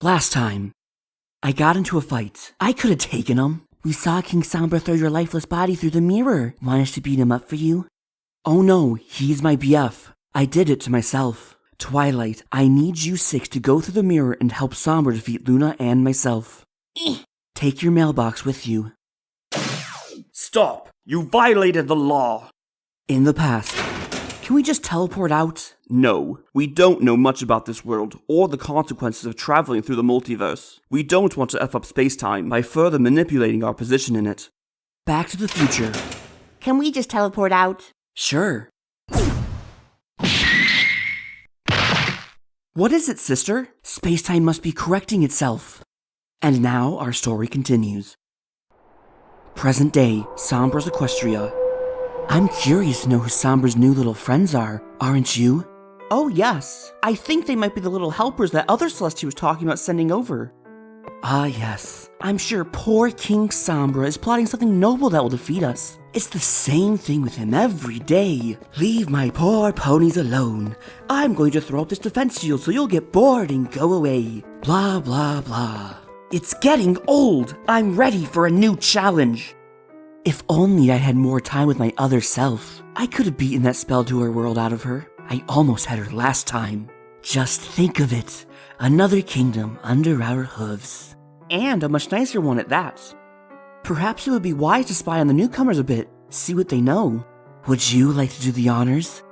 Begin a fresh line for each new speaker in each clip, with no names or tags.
Last time, I got into a fight. I could have taken him. We saw King Sombra throw your lifeless body through the mirror. Want us to beat him up for you? Oh no, he's my BF. I did it to myself. Twilight, I need you 6 to go through the mirror and help Sombra defeat Luna and myself. Take your mailbox with you.
Stop! You violated the law!
In the past. Can we just teleport out?
No, we don't know much about this world, or the consequences of traveling through the multiverse. We don't want to F up space-time by further manipulating our position in it.
Back to the future.
Can we just teleport out?
Sure. What is it, sister? Space-time must be correcting itself. And now our story continues. Present day, Sombra's Equestria. I'm curious to know who Sombra's new little friends are, aren't you?
Oh yes, I think they might be the little helpers that other Celestia was talking about sending over.
Ah yes, I'm sure poor King Sombra is plotting something noble that will defeat us. It's the same thing with him every day. Leave my poor ponies alone. I'm going to throw up this defense shield so you'll get bored and go away. Blah blah blah. It's getting old. I'm ready for a new challenge. If only I had more time with my other self. I could have beaten that spell to her world out of her. I almost had her last time. Just think of it. Another kingdom under our hooves.
And a much nicer one at that.
Perhaps it would be wise to spy on the newcomers a bit, see what they know. Would you like to do the honors?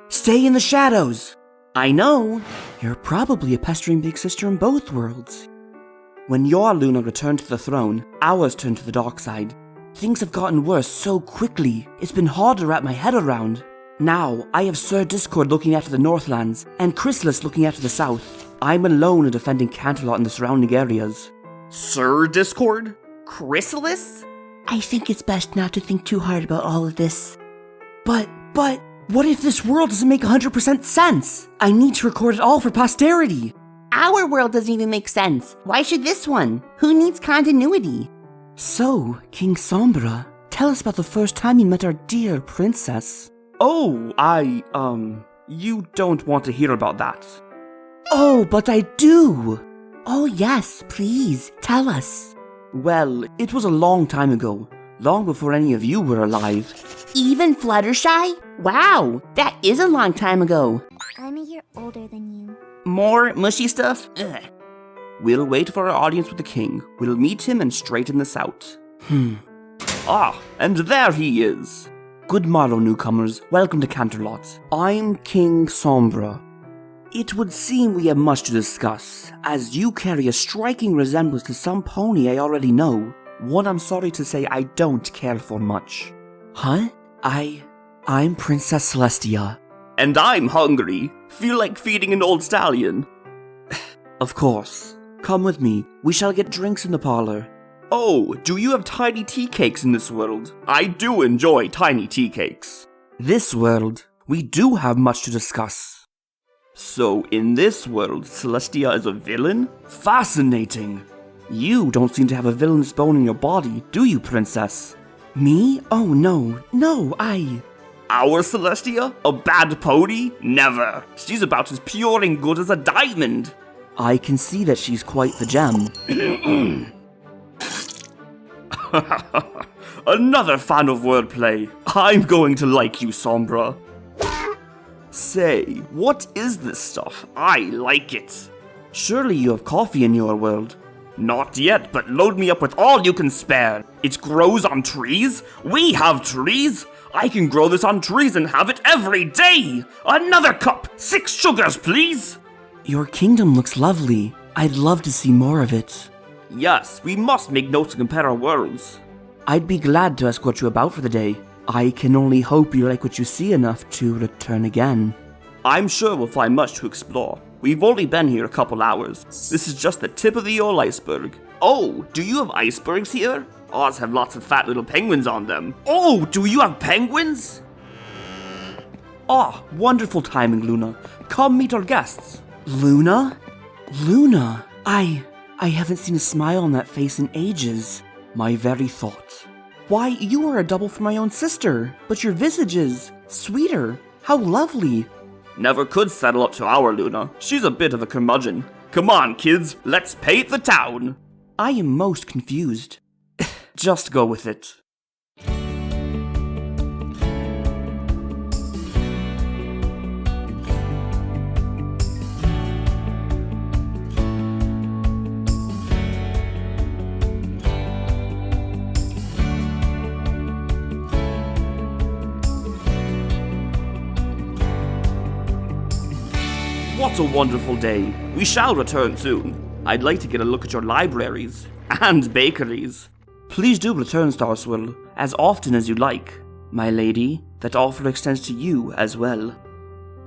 Stay in the shadows!
I know.
You're probably a pestering big sister in both worlds.
When your Luna returned to the throne, ours turned to the dark side.
Things have gotten worse so quickly, it's been hard to wrap my head around. Now, I have Sir Discord looking after the Northlands, and Chrysalis looking after the South. I'm alone in defending Canterlot and the surrounding areas.
Sir Discord?
Chrysalis?
I think it's best not to think too hard about all of this. But, what if this world doesn't make 100% sense? I need to record it all for posterity.
Our world doesn't even make sense. Why should this one? Who needs continuity?
So, King Sombra, tell us about the first time you met our dear princess.
Oh, you don't want to hear about that.
Oh, but I do. Oh yes, please, tell us.
Well, it was a long time ago, long before any of you were alive.
Even Fluttershy? Wow, that is a long time ago.
I'm a year older than you.
More mushy stuff? Ugh.
We'll wait for our audience with the king. We'll meet him and straighten this out. Ah, and there he is. Good morrow, newcomers. Welcome to Canterlot. I'm King Sombra. It would seem we have much to discuss, as you carry a striking resemblance to some pony I already know. One I'm sorry to say I don't care for much.
Huh? I'm Princess Celestia.
And I'm hungry. Feel like feeding an old stallion.
Of course. Come with me. We shall get drinks in the parlor.
Oh, do you have tiny tea cakes in this world? I do enjoy tiny tea cakes.
This world, we do have much to discuss.
So, in this world, Celestia is a villain?
Fascinating.
You don't seem to have a villainous bone in your body, do you, princess?
Me? Oh, no,
Our Celestia? A bad pony? Never. She's about as pure and good as a diamond.
I can see that she's quite the gem.
Another fan of wordplay. I'm going to like you, Sombra. Say, what is this stuff? I like it.
Surely you have coffee in your world.
Not yet, but load me up with all you can spare. It grows on trees? We have trees? I can grow this on trees and have it every day! Another cup! 6 sugars, please!
Your kingdom looks lovely. I'd love to see more of it.
Yes, we must make notes to compare our worlds.
I'd be glad to escort you about for the day. I can only hope you like what you see enough to return again.
I'm sure we'll find much to explore. We've only been here a couple hours. This is just the tip of the old iceberg. Oh, do you have icebergs here? Ours have lots of fat little penguins on them. Oh, do you have penguins? Ah, wonderful timing, Luna. Come meet our guests.
Luna? Luna? I haven't seen a smile on that face in ages. My very thought. Why, you are a double for my own sister, but your visage is sweeter. How lovely.
Never could settle up to our Luna. She's a bit of a curmudgeon. Come on, kids, let's paint the town.
I am most confused.
Just go with it. What a wonderful day. We shall return soon. I'd like to get a look at your libraries and bakeries.
Please do return, Starswirl, as often as you like.
My lady, that offer extends to you as well.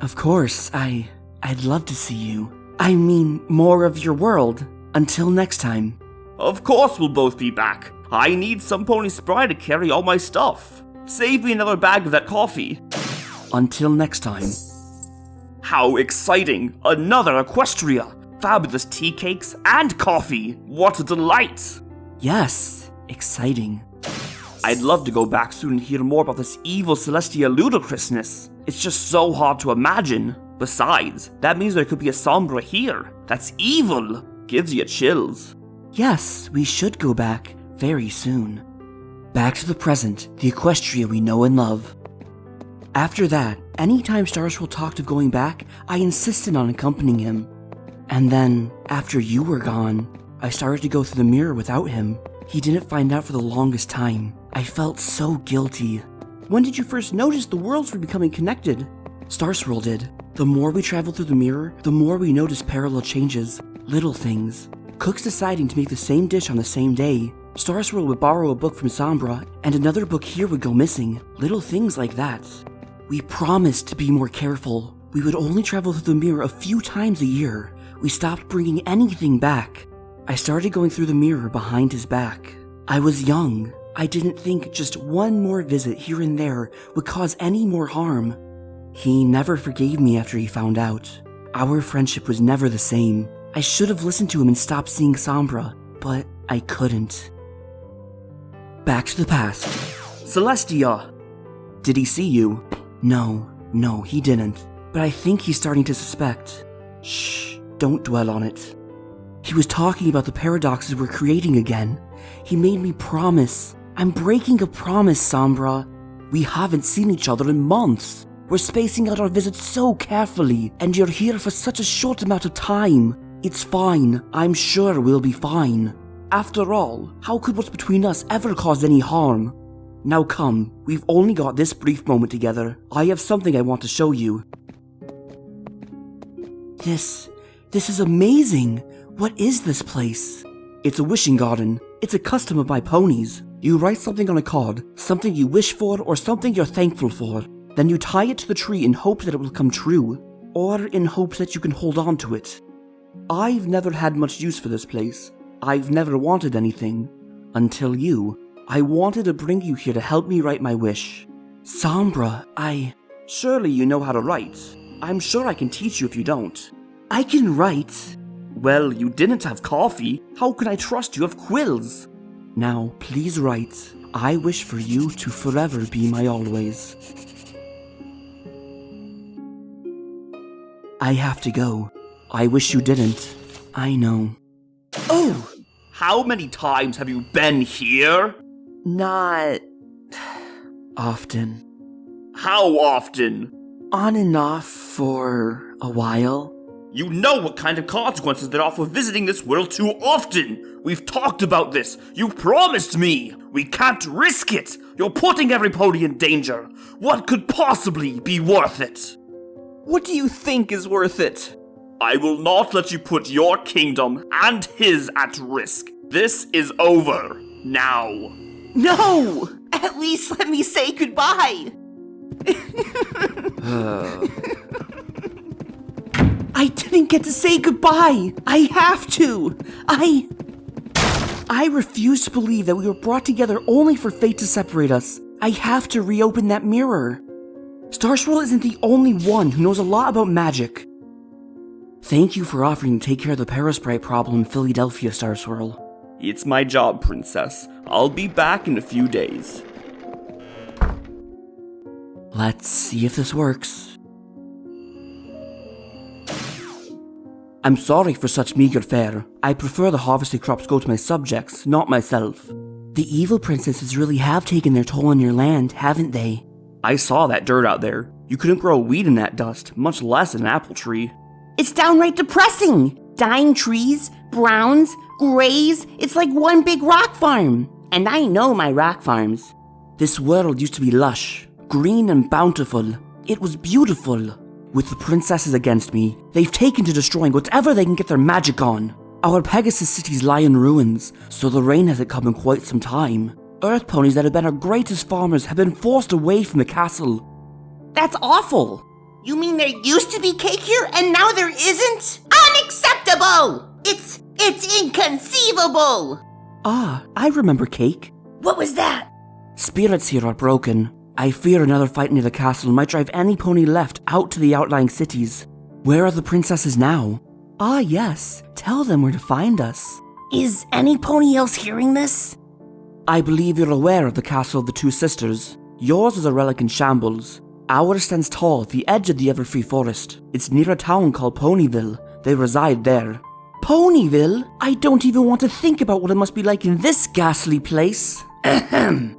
Of course, I'd love to see you. I mean, more of your world. Until next time.
Of course we'll both be back. I need some pony spry to carry all my stuff. Save me another bag of that coffee.
Until next time.
How exciting! Another Equestria! Fabulous tea cakes and coffee! What a delight!
Yes, exciting.
I'd love to go back soon and hear more about this evil Celestia ludicrousness. It's just so hard to imagine. Besides, that means there could be a Sombra here. That's evil! Gives you chills.
Yes, we should go back very soon. Back to the present, the Equestria we know and love. After that, anytime Starswirl talked of going back, I insisted on accompanying him. And then, after you were gone, I started to go through the mirror without him. He didn't find out for the longest time. I felt so guilty.
When did you first notice the worlds were becoming connected?
Starswirl did. The more we traveled through the mirror, the more we noticed parallel changes. Little things. Cooks deciding to make the same dish on the same day. Starswirl would borrow a book from Sombra, and another book here would go missing. Little things like that. We promised to be more careful. We would only travel through the mirror a few times a year. We stopped bringing anything back. I started going through the mirror behind his back. I was young. I didn't think just one more visit here and there would cause any more harm. He never forgave me after he found out. Our friendship was never the same. I should have listened to him and stopped seeing Sombra, but I couldn't. Back to the past.
Celestia!
Did he see you? No, he didn't. But I think he's starting to suspect. Shh, don't dwell on it. He was talking about the paradoxes we're creating again. He made me promise. I'm breaking a promise, Sombra. We haven't seen each other in months. We're spacing out our visits so carefully, and you're here for such a short amount of time. It's fine. I'm sure we'll be fine. After all, how could what's between us ever cause any harm? Now come, we've only got this brief moment together. I have something I want to show you. This is amazing. What is this place? It's a wishing garden. It's a custom of my ponies. You write something on a card, something you wish for or something you're thankful for. Then you tie it to the tree in hopes that it will come true, or in hopes that you can hold on to it. I've never had much use for this place. I've never wanted anything. Until you. I wanted to bring you here to help me write my wish. Sombra,
Surely you know how to write. I'm sure I can teach you if you don't.
I can write.
Well, you didn't have coffee. How can I trust you have quills?
Now, please write. I wish for you to forever be my always. I have to go. I wish you didn't. I know.
Oh! How many times have you been here?
Not often.
How often?
On and off for a while.
You know what kind of consequences there are for visiting this world too often. We've talked about this. You promised me. We can't risk it. You're putting every pony in danger. What could possibly be worth it?
What do you think is worth it?
I will not let you put your kingdom and his at risk. This is over. Now.
No! At least let me say goodbye! I didn't get to say goodbye! I have to! I refuse to believe that we were brought together only for fate to separate us. I have to reopen that mirror. Starswirl isn't the only one who knows a lot about magic. Thank you for offering to take care of the Parasprite problem in Philadelphia, Starswirl.
It's my job, Princess. I'll be back in a few days.
Let's see if this works. I'm sorry for such meager fare. I prefer the harvested crops go to my subjects, not myself. The evil princesses really have taken their toll on your land, haven't they?
I saw that dirt out there. You couldn't grow wheat in that dust, much less an apple tree.
It's downright depressing. Dying trees, browns, grays, it's like one big rock farm. And I know my rock farms.
This world used to be lush, green and bountiful. It was beautiful. With the princesses against me, they've taken to destroying whatever they can get their magic on. Our Pegasus cities lie in ruins, so the rain hasn't come in quite some time. Earth ponies that have been our greatest farmers have been forced away from the castle.
That's awful. You mean there used to be cake here and now there isn't? Unacceptable! It's inconceivable!
Ah, I remember cake.
What was that?
Spirits here are broken. I fear another fight near the castle might drive any pony left out to the outlying cities. Where are the princesses now? Ah, yes. Tell them where to find us.
Is any pony else hearing this?
I believe you're aware of the castle of the two sisters. Yours is a relic in shambles. Ours stands tall at the edge of the Everfree Forest. It's near a town called Ponyville. They reside there. Ponyville? I don't even want to think about what it must be like in this ghastly place.
Ahem.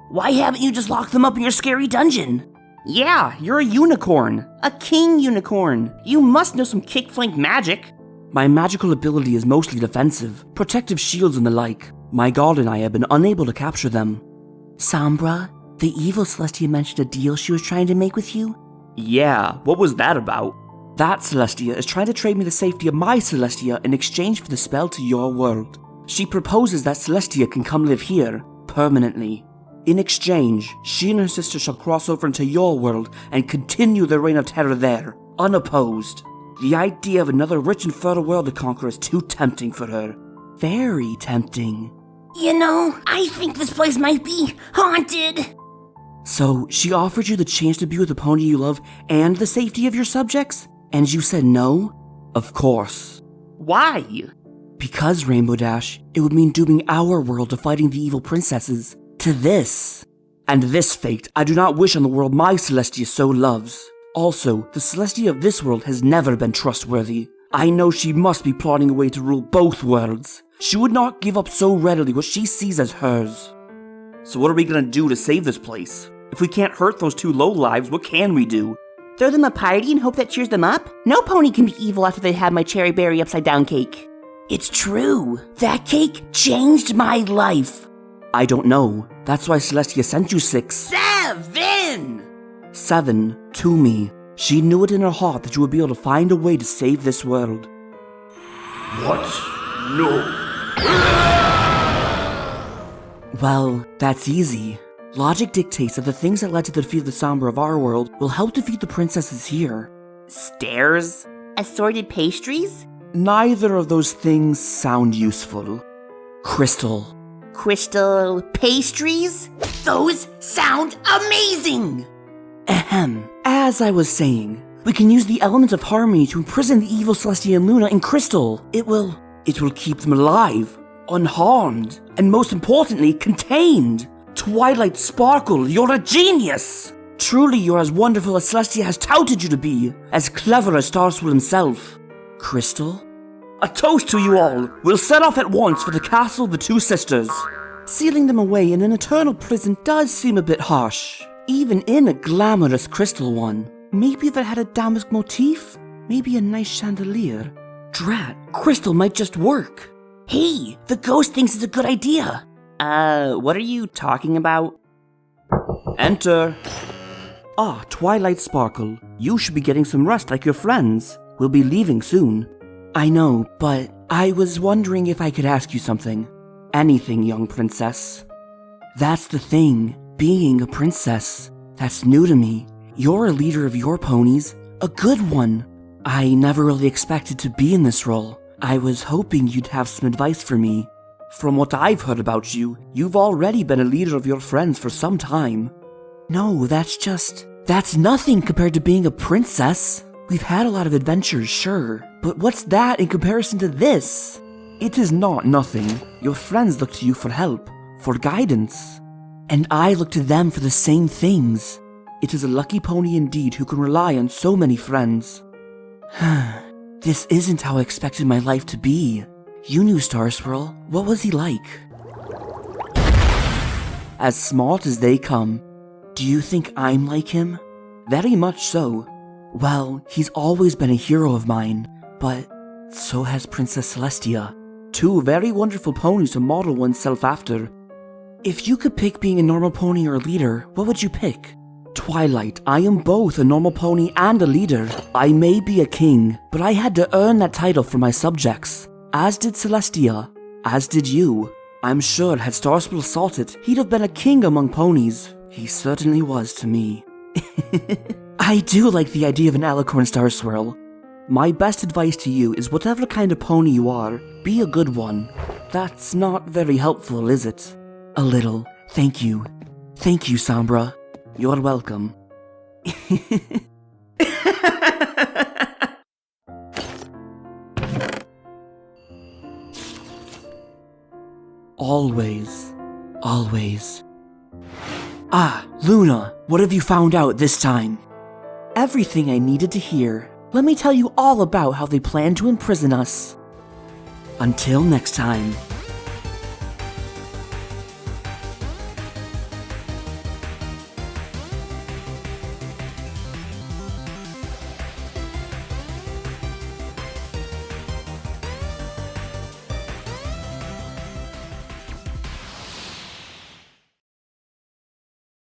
Why haven't you just locked them up in your scary dungeon?
Yeah, you're a unicorn. A king unicorn. You must know some kick-flank magic.
My magical ability is mostly defensive, protective shields and the like. My god and I have been unable to capture them.
Sombra, the evil Celestia mentioned a deal she was trying to make with you?
Yeah, what was that about?
That Celestia is trying to trade me the safety of my Celestia in exchange for the spell to your world. She proposes that Celestia can come live here, permanently. In exchange, she and her sister shall cross over into your world and continue their reign of terror there, unopposed. The idea of another rich and fertile world to conquer is too tempting for her. Very tempting.
You know, I think this place might be haunted.
So, she offered you the chance to be with the pony you love and the safety of your subjects? And you said no? Of course.
Why?
Because, Rainbow Dash, it would mean dooming our world to fighting the evil princesses. To this. And this fate I do not wish on the world my Celestia so loves. Also, the Celestia of this world has never been trustworthy. I know she must be plotting a way to rule both worlds. She would not give up so readily what she sees as hers.
So what are we gonna do to save this place? If we can't hurt those two lowlives, what can we do?
Throw them a party and hope that cheers them up? No pony can be evil after they had my cherry berry upside down cake. It's true. That cake changed my life.
I don't know. That's why Celestia sent you 6.
7!
7 to me. She knew it in her heart that you would be able to find a way to save this world.
What? No.
Well, that's easy. Logic dictates that the things that led to the defeat of the Sombra of our world will help defeat the princesses here.
Stairs? Assorted pastries?
Neither of those things sound useful. Crystal.
Crystal pastries? Those sound amazing!
Ahem. As I was saying, we can use the elements of harmony to imprison the evil Celestia and Luna in crystal. It will keep them alive, unharmed, and most importantly, contained. Twilight Sparkle, you're a genius! Truly, you're as wonderful as Celestia has touted you to be, as clever as Starswell himself. Crystal? A toast to you all! We'll set off at once for the castle of the two sisters. Sealing them away in an eternal prison does seem a bit harsh, even in a glamorous crystal one. Maybe if it had a damask motif? Maybe a nice chandelier? Drat, crystal might just work.
Hey, the ghost thinks it's a good idea.
What are you talking about? Enter.
Ah, Twilight Sparkle. You should be getting some rest like your friends. We'll be leaving soon. I know, but I was wondering if I could ask you something. Anything, young princess. That's the thing, being a princess. That's new to me. You're a leader of your ponies, a good one. I never really expected to be in this role. I was hoping you'd have some advice for me. From what I've heard about you, you've already been a leader of your friends for some time. No, that's nothing compared to being a princess. We've had a lot of adventures, sure, but what's that in comparison to this? It is not nothing. Your friends look to you for help, for guidance. And I look to them for the same things. It is a lucky pony indeed who can rely on so many friends. This isn't how I expected my life to be. You knew Star Swirl. What was he like?
As smart as they come.
Do you think I'm like him?
Very much so.
Well, he's always been a hero of mine, but so has Princess Celestia.
Two very wonderful ponies to model oneself after.
If you could pick being a normal pony or a leader, what would you pick?
Twilight, I am both a normal pony and a leader. I may be a king, but I had to earn that title for my subjects. As did Celestia. As did you. I'm sure had Star Swirl sought it, he'd have been a king among ponies. He certainly was to me.
I do like the idea of an alicorn Star Swirl.
My best advice to you is whatever kind of pony you are, be a good one. That's not very helpful, is it?
A little. Thank you. Thank you, Sombra.
You're welcome.
Always. Always. Ah, Luna, what have you found out this time?
Everything I needed to hear. Let me tell you all about how they plan to imprison us.
Until next time.